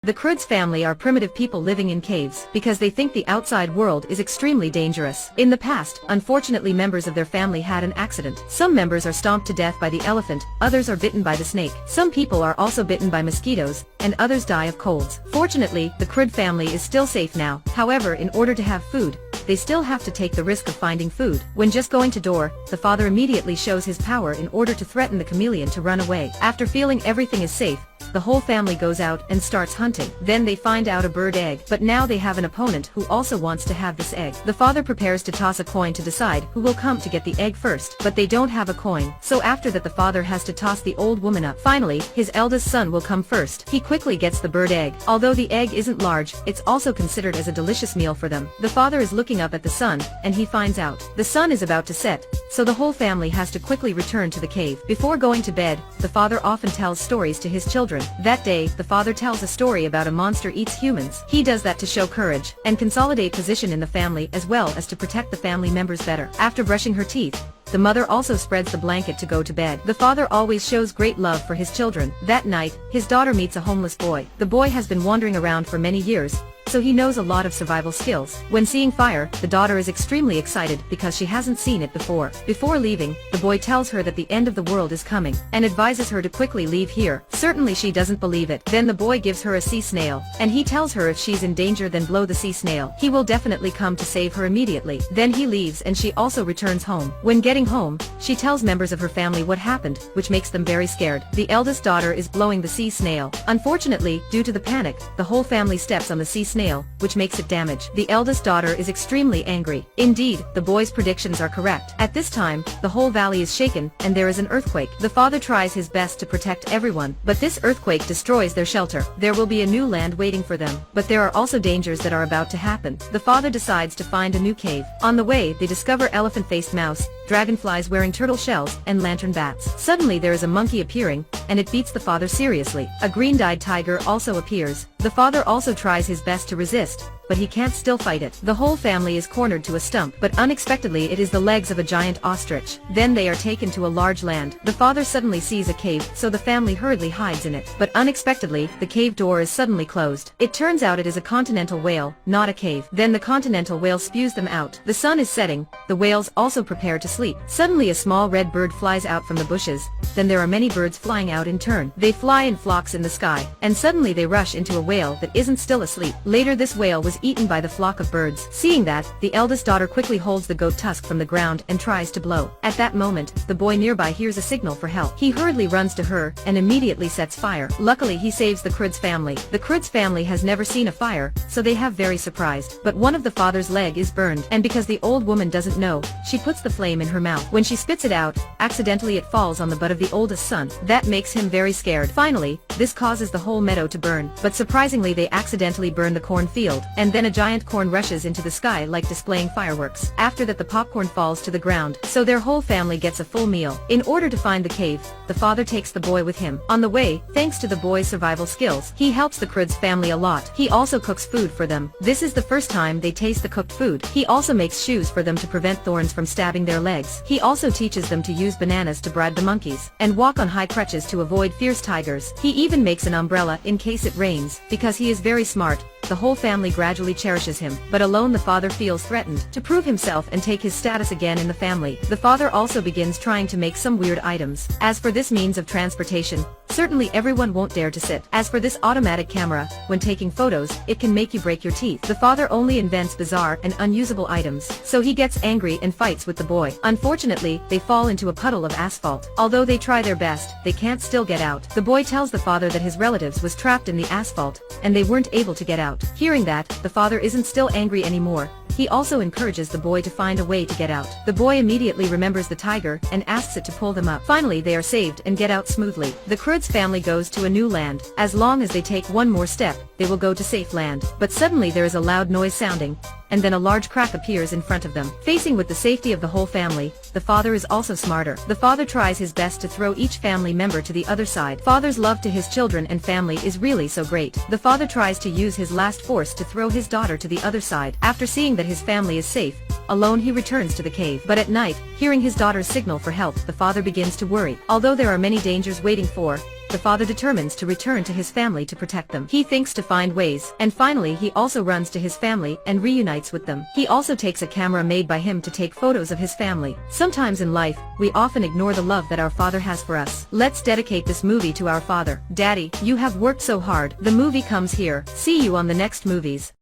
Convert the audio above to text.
The Croods family are primitive people living in caves because they think the outside world is extremely dangerous. In the past, unfortunately members of their family had an accident. Some members are stomped to death by the elephant, others are bitten by the snake. Some people are also bitten by mosquitoes, and others die of colds. Fortunately, the Crood family is still safe now. However, in order to have food, they still have to take the risk of finding food. When just going to door, the father immediately shows his power in order to threaten the chameleon to run away. After feeling everything is safe, the whole family goes out and starts hunting. Then they find out a bird egg, but now they have an opponent who also wants to have this egg. The father prepares to toss a coin to decide who will come to get the egg first, but they don't have a coin. So after that the father has to toss the old woman up. Finally, his eldest son will come first. He quickly gets the bird egg. Although the egg isn't large, it's also considered as a delicious meal for them. The father is looking up at the sun, and he finds out the sun is about to set, so the whole family has to quickly return to the cave. Before going to bed, the father often tells stories to his children. That day, the father tells a story about a monster eats humans. He does that to show courage and consolidate position in the family as well as to protect the family members better. After brushing her teeth, the mother also spreads the blanket to go to bed. The father always shows great love for his children. That night, his daughter meets a homeless boy. The boy has been wandering around for many years, so he knows a lot of survival skills. When seeing fire, the daughter is extremely excited because she hasn't seen it before. Before leaving, the boy tells her that the end of the world is coming, and advises her to quickly leave here. Certainly she doesn't believe it. Then the boy gives her a sea snail, and he tells her if she's in danger then blow the sea snail. He will definitely come to save her immediately. Then he leaves and she also returns home. When getting home, she tells members of her family what happened, which makes them very scared. The eldest daughter is blowing the sea snail. Unfortunately, due to the panic, the whole family steps on the sea snail, which makes it damage. The eldest daughter is extremely angry. Indeed, the boy's predictions are correct. At this time, the whole valley is shaken, and there is an earthquake. The father tries his best to protect everyone, but this earthquake destroys their shelter. There will be a new land waiting for them, but there are also dangers that are about to happen. The father decides to find a new cave. On the way, they discover elephant-faced mouse, dragonflies wearing turtle shells, and lantern bats. Suddenly there is a monkey appearing, and it beats the father seriously. A green-dyed tiger also appears. The father also tries his best to resist, but he can't still fight it. The whole family is cornered to a stump, but unexpectedly it is the legs of a giant ostrich. Then they are taken to a large land. The father suddenly sees a cave, so the family hurriedly hides in it. But unexpectedly, the cave door is suddenly closed. It turns out it is a continental whale, not a cave. Then the continental whale spews them out. The sun is setting. The whales also prepare to sleep. Suddenly a small red bird flies out from the bushes. Then there are many birds flying out in turn. They fly in flocks in the sky, and suddenly they rush into a whale that isn't still asleep. Later this whale was eaten by the flock of birds. Seeing that, the eldest daughter quickly holds the goat tusk from the ground and tries to blow. At that moment, the boy nearby hears a signal for help. He hurriedly runs to her and immediately sets fire. Luckily he saves the Croods family. The Croods family has never seen a fire, so they have very surprised. But one of the father's leg is burned, and because the old woman doesn't know, she puts the flame in her mouth. When she spits it out, accidentally it falls on the butt of the oldest son. That makes him very scared. Finally, this causes the whole meadow to burn, but surprisingly they accidentally burn the cornfield, and then a giant corn rushes into the sky like displaying fireworks. After that the popcorn falls to the ground, so their whole family gets a full meal. In order to find the cave, the father takes the boy with him. On the way, thanks to the boy's survival skills, he helps the Croods family a lot. He also cooks food for them. This is the first time they taste the cooked food. He also makes shoes for them to prevent thorns from stabbing their legs. He also teaches them to use bananas to bribe the monkeys, and walk on high crutches to avoid fierce tigers. He even makes an umbrella in case it rains. Because he is very smart, the whole family gradually cherishes him, but alone the father feels threatened. To prove himself and take his status again in the family, the father also begins trying to make some weird items. As for this means of transportation, certainly everyone won't dare to sit. As for this automatic camera, when taking photos, it can make you break your teeth. The father only invents bizarre and unusable items, so he gets angry and fights with the boy. Unfortunately, they fall into a puddle of asphalt. Although they try their best, they can't still get out. The boy tells the father that his relatives was trapped in the asphalt, and they weren't able to get out. Hearing that, the father isn't still angry anymore. He also encourages the boy to find a way to get out. The boy immediately remembers the tiger and asks it to pull them up. Finally they are saved and get out smoothly. The Croods family goes to a new land. As long as they take one more step, they will go to safe land. But suddenly there is a loud noise sounding, and then a large crack appears in front of them. Facing with the safety of the whole family, the father is also smarter. The father tries his best to throw each family member to the other side. Father's love to his children and family is really so great. The father tries to use his last force to throw his daughter to the other side. After seeing that his family is safe, Alone he returns to the cave. But at night, hearing his daughter's signal for help, the father begins to worry. Although there are many dangers waiting for, the father determines to return to his family to protect them. He thinks to find ways, and finally he also runs to his family and reunites with them. He also takes a camera made by him to take photos of his family. Sometimes in life, we often ignore the love that our father has for us. Let's dedicate this movie to our father. Daddy, you have worked so hard. The movie comes here. See you on the next movies.